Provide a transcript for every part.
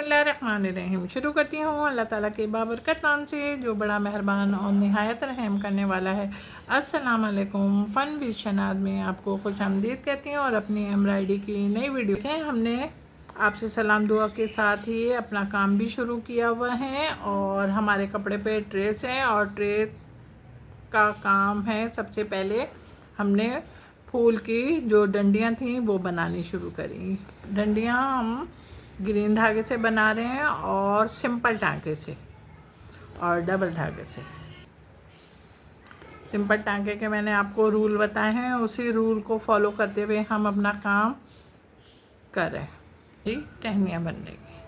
बिस्मिल्लाहिर्रहमानिर्रहीम। शुरू करती हूँ अल्लाह ताला के बाबरकत नाम से जो बड़ा मेहरबान और निहायत रहम करने वाला है। अस्सलाम वालेकुम। फ़न विद शनाद में आपको खुश आमदीद कहती हूँ और अपनी एम्ब्रॉयडरी की नई वीडियो है। हमने आपसे सलाम दुआ के साथ ही अपना काम भी शुरू किया हुआ है और हमारे कपड़े पे ट्रेस है और ट्रेस का काम है। सबसे पहले हमने फूल की जो डंडियाँ थी वो बनानी शुरू करी। डंडियाँ हम ग्रीन धागे से बना रहे हैं और सिंपल टांके से और डबल धागे से। सिंपल टांके के मैंने आपको रूल बताए हैं, उसी रूल को फॉलो करते हुए हम अपना काम कर रहे हैं जी। टहनियाँ बनने की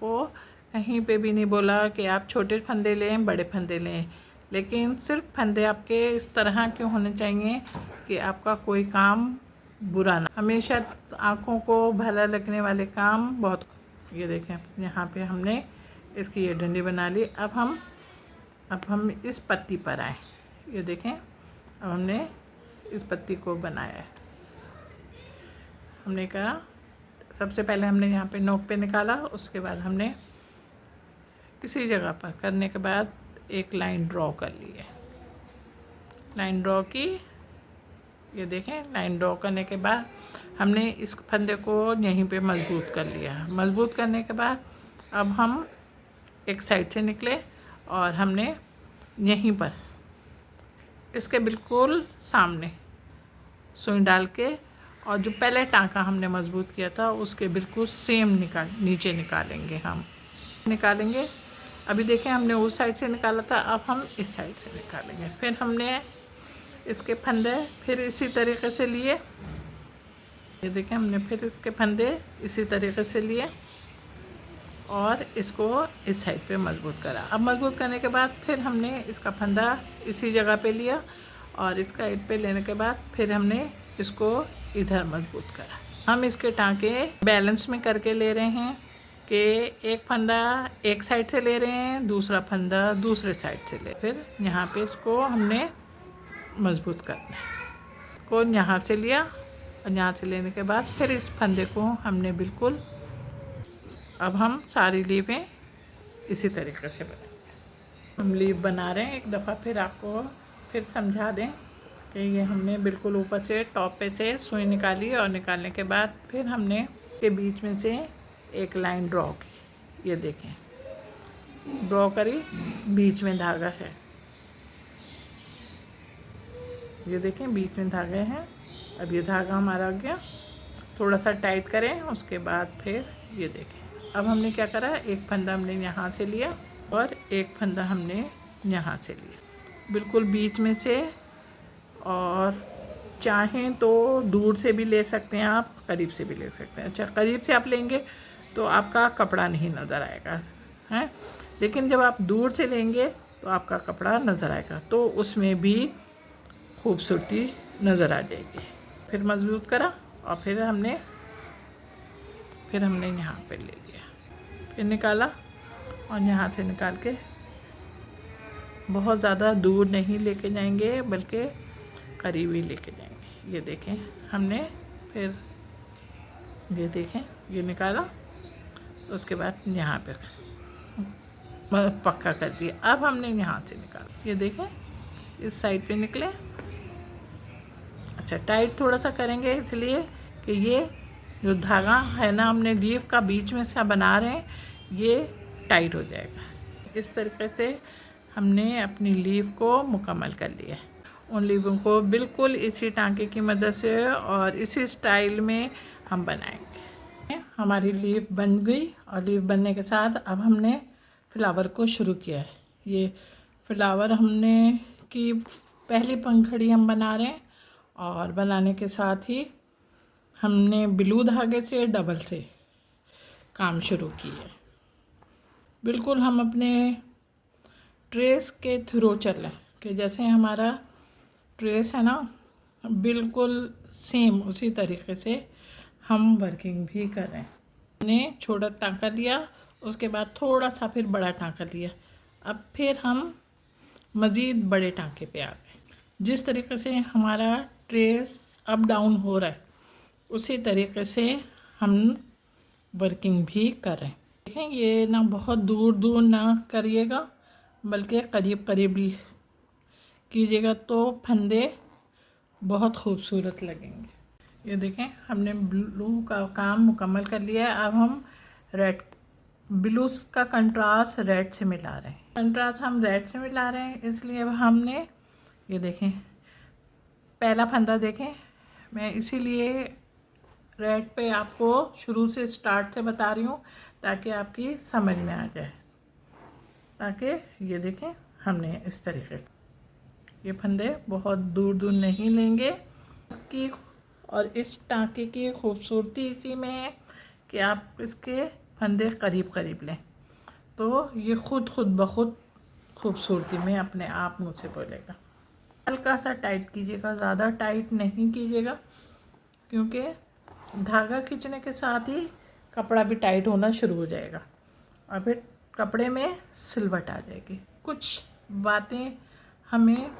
वो कहीं पे भी नहीं बोला कि आप छोटे फंदे लें बड़े फंदे लें, लेकिन सिर्फ फंदे आपके इस तरह के होने चाहिए कि आपका कोई काम बुरा ना। हमेशा आँखों को भला लगने वाले काम बहुत। ये देखें यहाँ पे हमने इसकी ये डंडी बना ली। अब हम इस पत्ती पर आए। ये देखें अब हमने इस पत्ती को बनाया है। हमने कहा सबसे पहले हमने यहाँ पे नोक पे निकाला, उसके बाद हमने किसी जगह पर करने के बाद एक लाइन ड्रॉ कर ली है। लाइन ड्रॉ की, ये देखें लाइन ड्रॉ करने के बाद हमने इस फंदे को यहीं पे मजबूत कर लिया। मजबूत करने के बाद अब हम एक साइड से निकले और हमने यहीं पर इसके बिल्कुल सामने सुई डाल के और जो पहले टांका हमने मजबूत किया था उसके बिल्कुल सेम नीचे निकालेंगे। अभी देखें हमने उस साइड से निकाला था, अब हम इस साइड से निकालेंगे। फिर हमने इसके फंदे फिर इसी तरीके से लिए। ये देखें हमने फिर इसके फंदे इसी तरीके से लिए और इसको इस साइड पे मजबूत करा। अब मजबूत करने के बाद फिर हमने इसका फंदा इसी जगह पे लिया और इसका साइड पे लेने के बाद फिर हमने इसको इधर मजबूत करा। हम इसके टांके बैलेंस में करके ले रहे हैं कि एक फंदा एक साइड से ले रहे हैं, दूसरा फंदा दूसरे साइड से ले। फिर यहाँ पे इसको हमने मजबूत करना है। को यहाँ से लिया और यहाँ से लेने के बाद फिर इस फंदे को हमने बिल्कुल, अब हम सारी लीवें इसी तरीके से बनाएंगे। हम लीव बना रहे हैं, एक दफ़ा फिर आपको फिर समझा दें कि ये हमने बिल्कुल ऊपर से टॉप पे से सुई निकाली और निकालने के बाद फिर हमने के बीच में से एक लाइन ड्रॉ की। ये देखें ड्रॉ करी, बीच में धागा है। ये देखें बीच में धागे हैं। अब ये धागा हमारा आ गया, थोड़ा सा टाइट करें। उसके बाद फिर ये देखें अब हमने क्या करा, एक फंदा हमने यहाँ से लिया और एक फंदा हमने यहाँ से लिया बिल्कुल बीच में से। और चाहें तो दूर से भी ले सकते हैं आप, करीब से भी ले सकते हैं। अच्छा करीब से आप लेंगे तो आपका कपड़ा नहीं नज़र आएगा है, लेकिन जब आप दूर से लेंगे तो आपका कपड़ा नज़र आएगा, तो उसमें भी खूबसूरती नज़र आ जाएगी। फिर मजबूत करा और फिर हमने यहाँ पे ले लिया, फिर निकाला और यहाँ से निकाल के बहुत ज़्यादा दूर नहीं लेके जाएंगे बल्कि करीब ही लेके जाएंगे। ये देखें हमने फिर ये देखें ये निकाला, उसके बाद यहाँ पे पक्का कर दिया। अब हमने यहाँ से निकाला, ये देखें इस साइड पे निकले। अच्छा टाइट थोड़ा सा करेंगे इसलिए कि ये जो धागा है ना हमने लीफ का बीच में से बना रहे हैं, ये टाइट हो जाएगा। इस तरीके से हमने अपनी लीफ को मुकम्मल कर लिया। उन लीवों को बिल्कुल इसी टांके की मदद से और इसी स्टाइल में हम बनाएंगे। हमारी लीफ बन गई और लीफ बनने के साथ अब हमने फ्लावर को शुरू किया है। ये फ्लावर हमने की पहली पंखड़ी हम बना रहे हैं और बनाने के साथ ही हमने ब्लू धागे से डबल से काम शुरू किया। बिल्कुल हम अपने ट्रेस के थ्रू चलें कि जैसे हमारा ट्रेस है ना बिल्कुल सेम उसी तरीके से हम वर्किंग भी कर रहे हैं। हमने छोटा टांका लिया, उसके बाद थोड़ा सा फिर बड़ा टांका लिया। अब फिर हम मज़ीद बड़े टांके पे आ गए। जिस तरीके से हमारा ट्रेस अप डाउन हो रहा है उसी तरीके से हम वर्किंग भी कर रहे हैं। देखें, ये ना बहुत दूर दूर ना करिएगा, बल्कि करीब करीब कीजिएगा, तो फंदे बहुत खूबसूरत लगेंगे। ये देखें, हमने ब्लू का काम मुकम्मल कर लिया है। अब हम रेड, ब्लू का कंट्रास्ट रेड से मिला रहे हैं। कंट्रास्ट हम रेड से मिला रहे हैं, इसलिए अब हमने, ये देखें, पहला फंदा देखें, मैं इसीलिए रेड पे आपको शुरू से स्टार्ट से बता रही हूँ ताकि आपकी समझ में आ जाए। ताकि ये देखें, हमने इस तरीके, ये फंदे बहुत दूर दूर नहीं लेंगे कि, और इस टाँके की खूबसूरती इसी में है कि आप इसके फंदे करीब करीब लें, तो ये खुद ब खुद खूबसूरती में अपने आप मुँह से बोलेगा। हल्का सा टाइट कीजिएगा, ज़्यादा टाइट नहीं कीजिएगा, क्योंकि धागा खींचने के साथ ही कपड़ा भी टाइट होना शुरू हो जाएगा और फिर कपड़े में सिलवट आ जाएगी। कुछ बातें हमें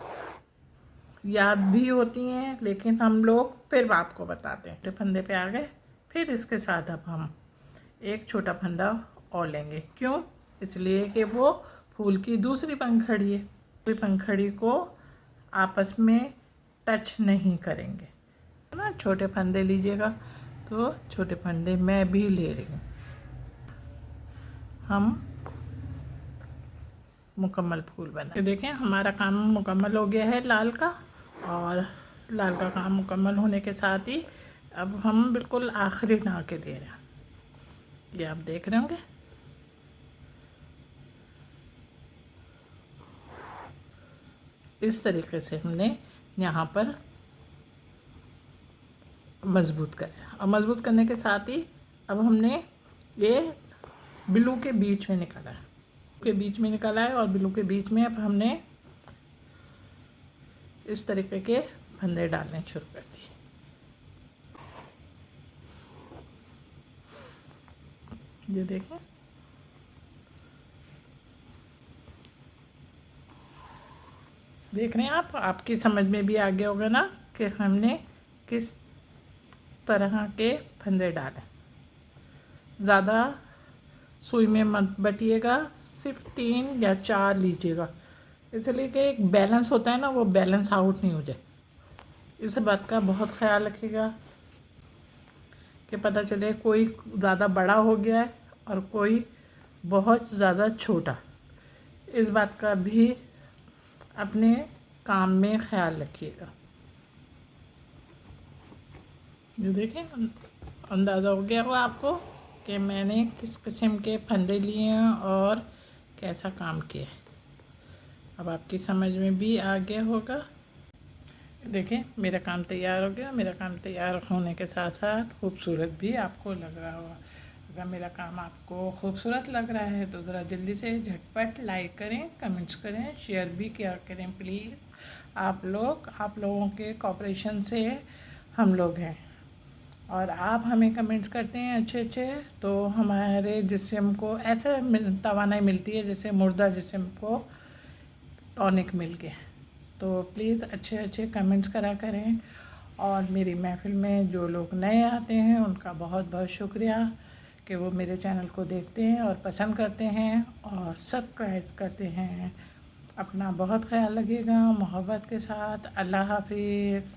याद भी होती हैं, लेकिन हम लोग फिर आपको बताते हैं। फंदे पे आ गए, फिर इसके साथ अब हम एक छोटा फंदा और लेंगे। क्यों? इसलिए कि वो फूल की दूसरी पंखड़ी है, दूसरी पंखड़ी को आपस में टच नहीं करेंगे ना। छोटे फंदे लीजिएगा, तो छोटे फंदे मैं भी ले रही हूँ। हम मुकम्मल फूल बना, देखें हमारा काम मुकम्मल हो गया है लाल का, और लाल का काम मुकम्मल होने के साथ ही अब हम बिल्कुल आखिरी नाके दे रहे हैं। ये आप देख रहे होंगे, इस तरीके से हमने यहाँ पर मज़बूत करें, और मज़बूत करने के साथ ही अब हमने ये ब्लू के बीच में निकाला है, के बीच में निकाला है, और ब्लू के बीच में अब हमने इस तरीके के फंदे डालने शुरू कर दिए। ये देखें, देख रहे हैं आप, आपकी समझ में भी आ गया होगा ना कि हमने किस तरह के फंदे डालें। ज़्यादा सुई में मत बटिएगा, सिर्फ 3 या 4 लीजिएगा, इसलिए कि एक बैलेंस होता है ना, वो बैलेंस आउट नहीं हो जाए। इस बात का बहुत ख्याल रखिएगा कि पता चले कोई ज़्यादा बड़ा हो गया है और कोई बहुत ज़्यादा छोटा। इस बात का भी अपने काम में ख्याल रखिएगा। ये देखें, अंदाज़ा हो गया होगा आपको कि मैंने किस किस्म के फंदे लिए हैं और कैसा काम किया है। अब आपकी समझ में भी आ गया होगा। देखें, मेरा काम तैयार हो गया। मेरा काम तैयार होने के साथ साथ खूबसूरत भी आपको लग रहा होगा। अगर मेरा काम आपको खूबसूरत लग रहा है तो ज़रा जल्दी से झटपट लाइक करें, कमेंट्स करें, शेयर भी किया करें प्लीज़। आप लोगों के कोऑपरेशन से हम लोग हैं, और आप हमें कमेंट्स करते हैं अच्छे अच्छे, तो हमारे जिस्म को ऐसे तवानाई मिलती है जैसे मुर्दा जिस्म को टॉनिक मिल गया। तो प्लीज़ अच्छे अच्छे कमेंट्स करा करें। और मेरी महफ़िल में जो लोग नए आते हैं उनका बहुत बहुत शुक्रिया कि वो मेरे चैनल को देखते हैं और पसंद करते हैं और सब्सक्राइब करते हैं। अपना बहुत ख्याल रखिएगा, मोहब्बत के साथ। अल्लाह हाफिज़।